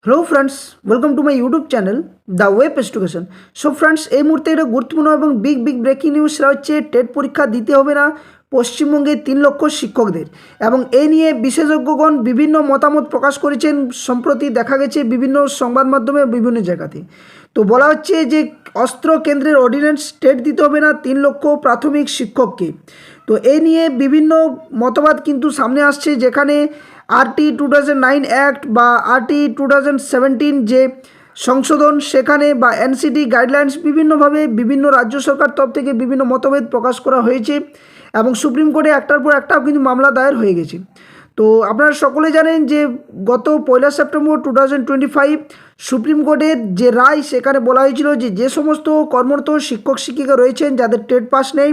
Hello friends, welcome to my YouTube channel the web education. So friends, এই মুহূর্তে এটা গুরুত্বপূর্ণ এবং বিগ ব্রেকিং নিউজ। সেটা হচ্ছে টেট পরীক্ষা দিতে হবে না পশ্চিমবঙ্গে 3 লক্ষ শিক্ষকদের, এবং এই নিয়ে বিশেষজ্ঞগণ বিভিন্ন মতামত প্রকাশ করেছেন। সম্প্রতি দেখা গেছে বিভিন্ন সংবাদ মাধ্যমে বিভিন্ন জায়গাতে তো বলা হচ্ছে যে অস্ত্র কেন্দ্রের অর্ডিন্যান্স টেট দিতে হবে না 3 লক্ষ প্রাথমিক শিক্ষককে। তো এই নিয়ে বিভিন্ন মতবাদ কিন্তু সামনে আসছে, যেখানে RT 2009 অ্যাক্ট বা RT 2017 যে সংশোধন, সেখানে বা NCT গাইডলাইন্স বিভিন্নভাবে বিভিন্ন রাজ্য সরকার তরফ থেকে বিভিন্ন মতভেদ প্রকাশ করা হয়েছে, এবং সুপ্রিম কোর্টে একটার পর একটাও কিন্তু মামলা দায়ের হয়ে গেছে। তো আপনারা সকলে জানেন যে গত 1 সেপ্টেম্বর 2025 সুপ্রিম কোর্টের যে রায়, সেখানে বলা হয়েছিল যে যে সমস্ত কর্মরত শিক্ষক শিক্ষিকা রয়েছেন যাদের টেট পাস নেই,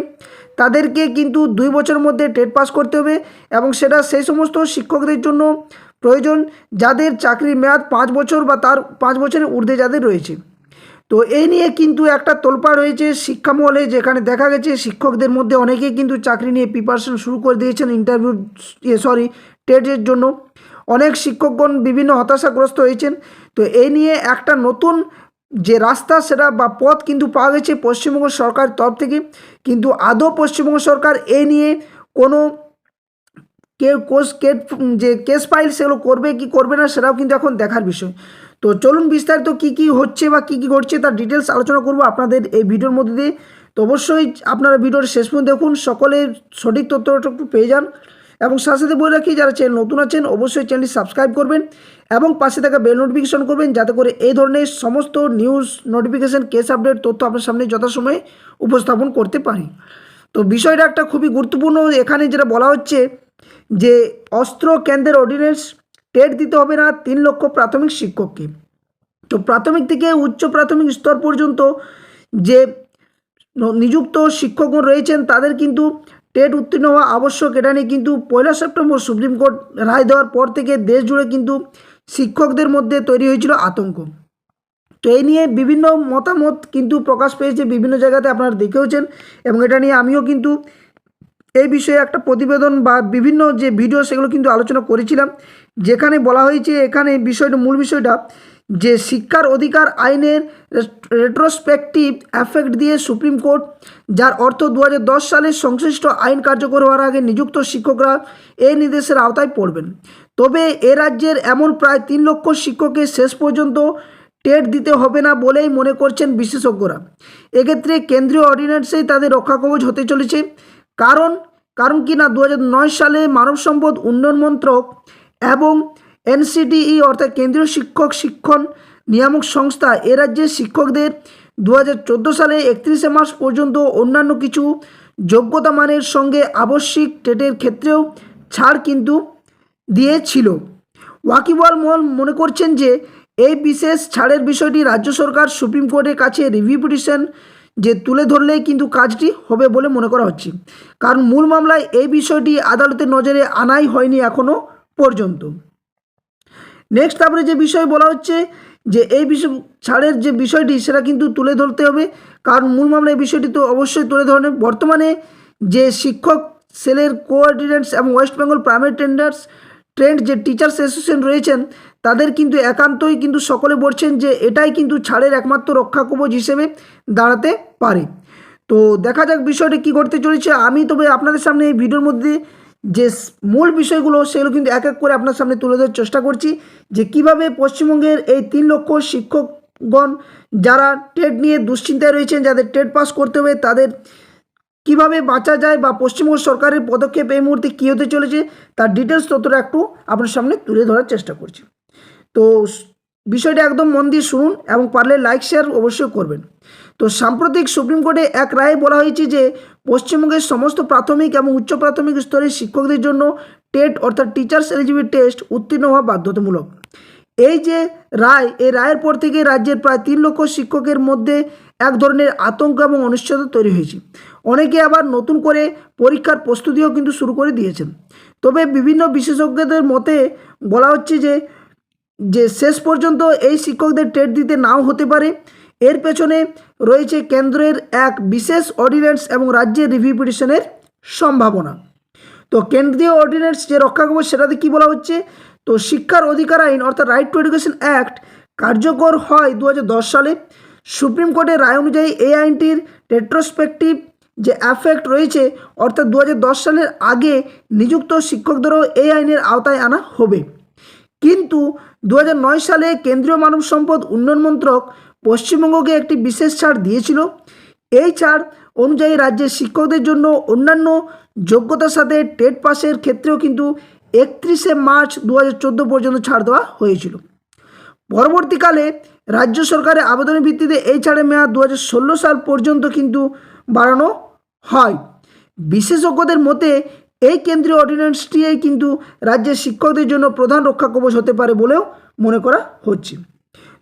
তাদেরকে কিন্তু 2 বছরের মধ্যে টেট পাস করতে হবে, এবং সেটা সেই সমস্ত শিক্ষকদের জন্য প্রয়োজন যাদের চাকরির মেয়াদ 5 বছর বা তার 5 বছরের ঊর্ধ্বে যাদের রয়েছে। তো এই নিয়ে কিন্তু একটা তোলপাড় হয়েছে শিক্ষামহলে, যেখানে দেখা গেছে শিক্ষকদের মধ্যে অনেকেই কিন্তু চাকরি নিয়ে প্রিপারেশন শুরু করে দিয়েছেন টেটের জন্য। অনেক শিক্ষকগণ বিভিন্ন হতাশাগ্রস্ত হয়েছেন। তো এই নিয়ে একটা নতুন যে রাস্তা সেটা বা পথ কিন্তু পাওয়া গেছে পশ্চিমবঙ্গ সরকারের তরফ থেকে, কিন্তু আদৌ পশ্চিমবঙ্গ সরকার এই নিয়ে কোনো যে কেস ফাইল সেগুলো করবে কি করবে না, সেটাও কিন্তু এখন দেখার বিষয়। তো চলুন বিস্তারিত কী হচ্ছে বা কী ঘটছে তার ডিটেলস আলোচনা করব আপনাদের এই ভিডিওর মধ্যে দিয়ে। তো অবশ্যই আপনারা ভিডিওর শেষ পর্যন্ত দেখুন, সকলে সঠিক তথ্যটা একটু পেয়ে যান। এবং সাথে সাথে বলে রাখি, যারা চ্যানেল নতুন আছেন অবশ্যই চ্যানেলটি সাবস্ক্রাইব করবেন এবং পাশে থাকা বেল নোটিফিকেশন করবেন, যাতে করে এই ধরনের সমস্ত নিউজ নোটিফিকেশন কেস আপডেট তথ্য আপনার সামনে যথাসময়ে উপস্থাপন করতে পারি। তো বিষয়টা একটা খুবই গুরুত্বপূর্ণ। এখানে যেটা বলা হচ্ছে যে অস্ত্র কেন্দ্রের অর্ডিন্যান্স টেট দিতে হবে না 3 লক্ষ প্রাথমিক শিক্ষককে। তো প্রাথমিক থেকে উচ্চ প্রাথমিক স্তর পর্যন্ত যে নিযুক্ত শিক্ষকগণ রয়েছেন তাদের কিন্তু টেট উত্তীর্ণ হওয়া আবশ্যক। এটা নিয়ে কিন্তু 1 সেপ্টেম্বর সুপ্রিম কোর্ট রায় দেওয়ার পর থেকে দেশ জুড়ে কিন্তু শিক্ষকদের মধ্যে তৈরি হয়েছিল আতঙ্ক। তো এই নিয়ে বিভিন্ন মতামত কিন্তু প্রকাশ পেয়েছে বিভিন্ন জায়গাতে, আপনারা দেখেওছেন, এবং এটা নিয়ে আমিও কিন্তু এই বিষয়ে একটা প্রতিবেদন বা বিভিন্ন যে ভিডিও সেগুলো কিন্তু আলোচনা করেছিলাম, যেখানে বলা হয়েছে এখানে মূল বিষয়টা যে শিক্ষার অধিকার আইনের রেট্রোস্পেকটিভ এফেক্ট দিয়ে সুপ্রিম কোর্ট, যার অর্থ 2010 সালে সংশ্লিষ্ট আইন কার্যকর হওয়ার আগে নিযুক্ত শিক্ষকরা এই নির্দেশের আওতায় পড়বেন। তবে এ রাজ্যের এমন প্রায় 3 লক্ষ শিক্ষকের শেষ পর্যন্ত টেট দিতে হবে না বলেই মনে করছেন বিশেষজ্ঞরা। এক্ষেত্রে কেন্দ্রীয় অর্ডিন্যান্সেই তাদের রক্ষাকবচ হতে চলেছে। কারণ কি না, 2009 সালে মানব সম্পদ উন্নয়ন মন্ত্রক এবং NCTE অর্থাৎ কেন্দ্রীয় শিক্ষক শিক্ষণ নিয়ামক সংস্থা এ রাজ্যের শিক্ষকদের 2014 সালে 31 মার্চ পর্যন্ত অন্যান্য কিছু যোগ্যতা মানের সঙ্গে আবশ্যিক টেটের ক্ষেত্রেও ছাড় কিন্তু দিয়েছিল। ওয়াকিবহাল মহল মনে করছেন যে এই বিশেষ ছাড়ের বিষয়টি রাজ্য সরকার সুপ্রিম কোর্টের কাছে রিভিউ পিটিশন যে তুলে ধরলেই কিন্তু কাজটি হবে বলে মনে করা হচ্ছে, কারণ মূল মামলায় এই বিষয়টি আদালতের নজরে আনাই হয়নি এখনও পর্যন্ত। নেক্সট তারপরে যে বিষয় বলা হচ্ছে যে এই বিষয় ছাড়ের যে বিষয়টি সেটা কিন্তু তুলে ধরতে হবে, কারণ মূল মামলায় এই বিষয়টি তো অবশ্যই তুলে ধরেন। বর্তমানে যে শিক্ষক সেলের কোঅর্ডিনেটস এবং ওয়েস্ট বেঙ্গল প্রাইমারি ট্রেন্ড যে টিচার্স অ্যাসোসিয়েশন রয়েছেন, তাদের কিন্তু একান্তই কিন্তু সকলে বলছেন যে এটাই কিন্তু ছাড়ের একমাত্র রক্ষাকবচ হিসেবে দাঁড়াতে পারে। তো দেখা যাক বিষয়টা কী ঘটতে চলেছে। আমি তবে আপনাদের সামনে এই ভিডিওর মধ্যে যে মূল বিষয়গুলো সেগুলো কিন্তু এক এক করে আপনার সামনে তুলে ধরার চেষ্টা করছি, যে কিভাবে পশ্চিমবঙ্গের এই 3 লক্ষ শিক্ষকগণ যারা টেট নিয়ে দুশ্চিন্তায় রয়েছেন, যাদের টেট পাস করতে হবে, তাদের কিভাবে বাঁচা যায় বা পশ্চিমবঙ্গ সরকারের পদক্ষেপ এই মুহূর্তে কী হতে চলেছে তার ডিটেলস ততটা একটু আপনার সামনে তুলে ধরার চেষ্টা করছি। তো বিষয়টা একদম মন দিয়ে শুনুন এবং পারলে লাইক শেয়ার অবশ্যই করবেন। তো সাম্প্রতিক সুপ্রিম কোর্টে এক রায়ে বলা হয়েছে যে পশ্চিমবঙ্গের সমস্ত প্রাথমিক এবং উচ্চ প্রাথমিক স্তরের শিক্ষকদের জন্য টেট অর্থাৎ টিচার্স এলিজিবিলিটি টেস্ট উত্তীর্ণ হওয়া বাধ্যতামূলক। এই রায়ের পর থেকে রাজ্যের প্রায় 3 লক্ষ শিক্ষকের মধ্যে এক ধরনের আতঙ্ক এবং অনিশ্চয়তা তৈরি হয়েছে। অনেকে আবার নতুন করে পরীক্ষার প্রস্তুতিও কিন্তু শুরু করে দিয়েছেন। তবে বিভিন্ন বিশেষজ্ঞদের মতে বলা হচ্ছে যে শেষ পর্যন্ত এই শিক্ষকদের টেট দিতে নাও হতে পারে। এর পেছনে রয়েছে কেন্দ্রের এক বিশেষ অর্ডিন্যান্স এবং রাজ্যের রিভিউ পিটিশনের সম্ভাবনা। তো কেন্দ্রীয় অর্ডিন্যান্স যে রক্ষাকবচ সেটাতে কী বলা হচ্ছে, তো শিক্ষার অধিকার আইন অর্থাৎ রাইট টু এডুকেশন অ্যাক্ট কার্যকর হয় 2010 সালে। সুপ্রিম কোর্টের রায় অনুযায়ী এই আইনটির রেট্রোস্পেক্টিভ যে এফেক্ট রয়েছে, অর্থাৎ 2010 সালের আগে নিযুক্ত শিক্ষকদেরও এই আইনের আওতায় আনা হবে। কিন্তু 2009 সালে কেন্দ্রীয় মানব সম্পদ উন্নয়ন মন্ত্রক পশ্চিমবঙ্গকে একটি বিশেষ ছাড় দিয়েছিল। এই ছাড় অনুযায়ী রাজ্যের শিক্ষকদের জন্য অন্যান্য যোগ্যতার সাথে টেট পাসের ক্ষেত্রেও কিন্তু 31শে মার্চ 2014 পর্যন্ত ছাড় দেওয়া হয়েছিল। পরবর্তীকালে রাজ্য সরকারের আবেদনের ভিত্তিতে এই ছাড়ের মেয়াদ 2016 সাল পর্যন্ত কিন্তু বাড়ানো হয়। বিশেষজ্ঞদের মতে এই কেন্দ্রীয় অর্ডিন্যান্সটি কিন্তু রাজ্যের শিক্ষকদের জন্য প্রধান রক্ষা কবচ হতে পারে বলেও মনে করা হচ্ছে।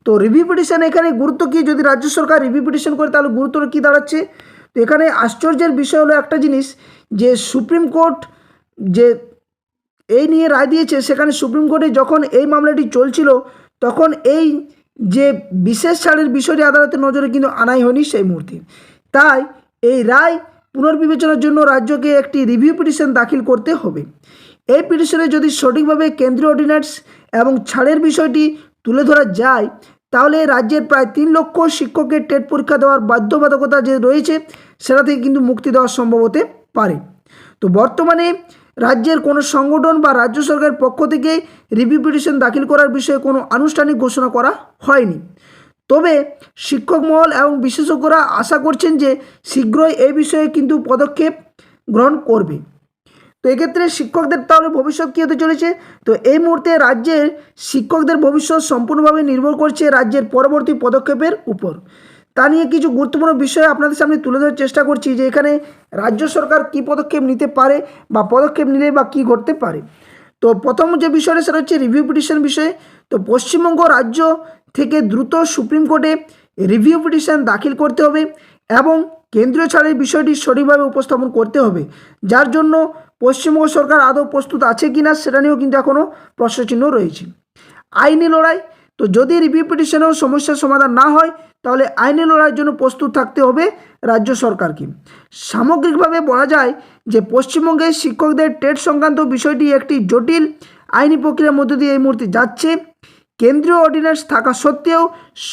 তো রিভিউ পিটিশন এখানে গুরুত্ব কী, যদি রাজ্য সরকার রিভিউ পিটিশন করে তাহলে গুরুত্বটা কী দাঁড়াচ্ছে? তো এখানে আশ্চর্যের বিষয় হলো একটা জিনিস, যে সুপ্রিম কোর্ট যে এই নিয়ে রায় দিয়েছে, সেখানে সুপ্রিম কোর্টে যখন এই মামলাটি চলছিল তখন এই যে বিশেষ ছাড়ের বিষয়টি আদালতের নজরে কিন্তু আনাই হয়নি সেই মুহূর্তে। তাই এই রায় পুনর্বিবেচনার জন্য রাজ্যকে একটি রিভিউ পিটিশন দাখিল করতে হবে। এই পিটিশনে যদি সঠিকভাবে কেন্দ্রীয় অর্ডিন্যান্স এবং ছাড়ের বিষয়টি তুলে ধরা যায়, তাহলে রাজ্যের প্রায় 3 লক্ষ শিক্ষকের টেট পরীক্ষা দেওয়ার বাধ্যবাধকতা যে রয়েছে সেটা থেকে কিন্তু মুক্তি দেওয়া সম্ভব হতে পারে। তো বর্তমানে রাজ্যের কোনো সংগঠন বা রাজ্য সরকারের পক্ষ থেকে রিভিউ পিটিশন দাখিল করার বিষয়ে কোনো আনুষ্ঠানিক ঘোষণা করা হয়নি। তবে শিক্ষক মহল এবং বিশেষজ্ঞরা আশা করছেন যে শীঘ্রই এই বিষয়ে কিন্তু পদক্ষেপ গ্রহণ করবে। তো এক্ষেত্রে শিক্ষকদের তাহলে ভবিষ্যৎ কী হতে চলেছে? তো এই মুহূর্তে রাজ্যের শিক্ষকদের ভবিষ্যৎ সম্পূর্ণভাবে নির্ভর করছে রাজ্যের পরবর্তী পদক্ষেপের উপর। তা নিয়ে কিছু গুরুত্বপূর্ণ বিষয় আপনাদের সামনে তুলে ধরার চেষ্টা করছি, যে এখানে রাজ্য সরকার কী পদক্ষেপ নিতে পারে বা পদক্ষেপ নিলে বা কী ঘটতে পারে। তো প্রথম যে বিষয়টা সেটা হচ্ছে রিভিউ পিটিশন বিষয়ে। তো পশ্চিমবঙ্গ রাজ্য থেকে দ্রুত সুপ্রিম কোর্টে রিভিউ পিটিশন দাখিল করতে হবে এবং কেন্দ্রীয় ছাড়ের বিষয়টি সঠিকভাবে উপস্থাপন করতে হবে, যার জন্য পশ্চিমবঙ্গ সরকার আদৌ প্রস্তুত আছে কি না সেটা নিয়েও কিন্তু এখনও প্রশ্নচিহ্ন রয়েছে। আইনি লড়াই, তো যদি রিভিউ পিটিশনেও সমস্যার সমাধান না হয় তাহলে আইনি লড়াইয়ের জন্য প্রস্তুত থাকতে হবে রাজ্য সরকারকে। সামগ্রিকভাবে বলা যায় যে পশ্চিমবঙ্গের শিক্ষকদের টেট সংক্রান্ত বিষয়টি একটি জটিল আইনি প্রক্রিয়ার মধ্য দিয়ে এই মুহূর্তে যাচ্ছে। কেন্দ্রীয় অর্ডিন্যান্স থাকা সত্ত্বেও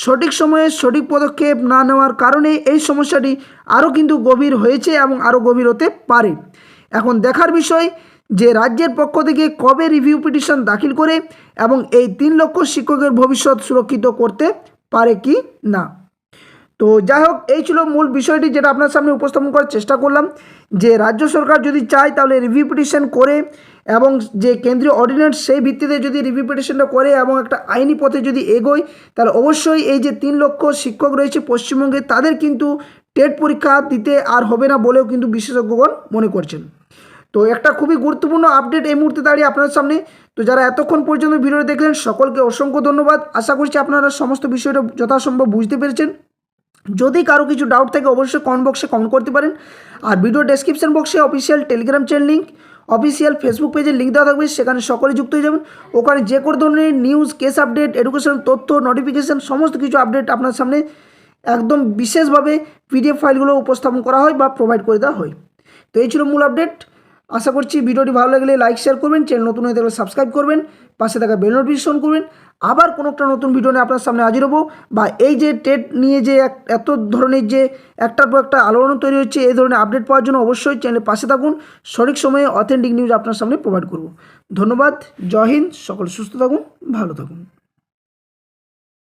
সঠিক সময়ে সঠিক পদক্ষেপ না নেওয়ার কারণে এই সমস্যাটি আরও কিন্তু গভীর হয়েছে এবং আরও গভীর হতে পারে। এখন দেখার বিষয় যে রাজ্যের পক্ষ থেকে কবে রিভিউ পিটিশন দাখিল করে এবং এই 3 লক্ষ শিক্ষকের ভবিষ্যৎ সুরক্ষিত করতে পারে কি না। তো যাই হোক, এই ছিল মূল বিষয়টি যেটা আপনার সামনে উপস্থাপন করার চেষ্টা করলাম, যে রাজ্য সরকার যদি চায় তাহলে রিভিউ পিটিশন করে এবং যে কেন্দ্রীয় অর্ডিন্যান্স সেই ভিত্তিতে যদি রিভিউ পিটিশনটা করে এবং একটা আইনি পথে যদি এগোয়, তাহলে অবশ্যই এই যে 3 লক্ষ শিক্ষক রয়েছে পশ্চিমবঙ্গে তাদের কিন্তু টেট পরীক্ষা দিতে আর হবে না বলেও কিন্তু বিশেষজ্ঞগণ মনে করছেন। তো একটা খুবই গুরুত্বপূর্ণ আপডেট এই মুহূর্তে দাঁড়িয়ে আপনার সামনে। তো যারা এতক্ষণ পর্যন্ত ভিডিও দেখলেন সকলকে অসংখ্য ধন্যবাদ। আশা করছি আপনারা সমস্ত বিষয়টা যথাসম্ভব বুঝতে পেরেছেন। যদি কারো কিছু ডাউট থাকে অবশ্যই কমেন্ট বক্সে কমেন্ট করতে পারেন। আর ভিডিও ডেসক্রিপশন বক্সে official Telegram channel link, official Facebook পেজের লিঙ্ক দেওয়া থাকবে, সেখানে সকলে যুক্ত হয়ে যাবেন। ওখানে যে কোনো ধরনের নিউজ, কেস আপডেট, এডুকেশন তথ্য, নোটিফিকেশান সমস্ত কিছু আপডেট আপনার সামনে একদম বিশেষভাবে পিডিএফ ফাইলগুলো উপস্থাপন করা হয় বা প্রোভাইড করে দেওয়া হয়। তো এই ছিল মূল আপডেট। আশা করছি ভিডিওটি ভালো লাগলে লাইক শেয়ার করবেন, চ্যানেল নতুন হয়ে থাকলে সাবস্ক্রাইব করবেন, পাশে থাকা বেল নোটিফিকেশন করবেন। আবার কোনো একটা নতুন ভিডিও নিয়ে আপনার সামনে হাজির হবো, বা এই যে টেট নিয়ে যে এত ধরনের যে একটার পর একটা আলোড়ন তৈরি হচ্ছে, এই ধরনের আপডেট পাওয়ার জন্য অবশ্যই চ্যানেলের পাশে থাকুন। সঠিক সময়ে অথেন্টিক নিউজ আপনার সামনে প্রোভাইড করব। ধন্যবাদ। জয় হিন্দ। সকল সুস্থ থাকুন, ভালো থাকুন।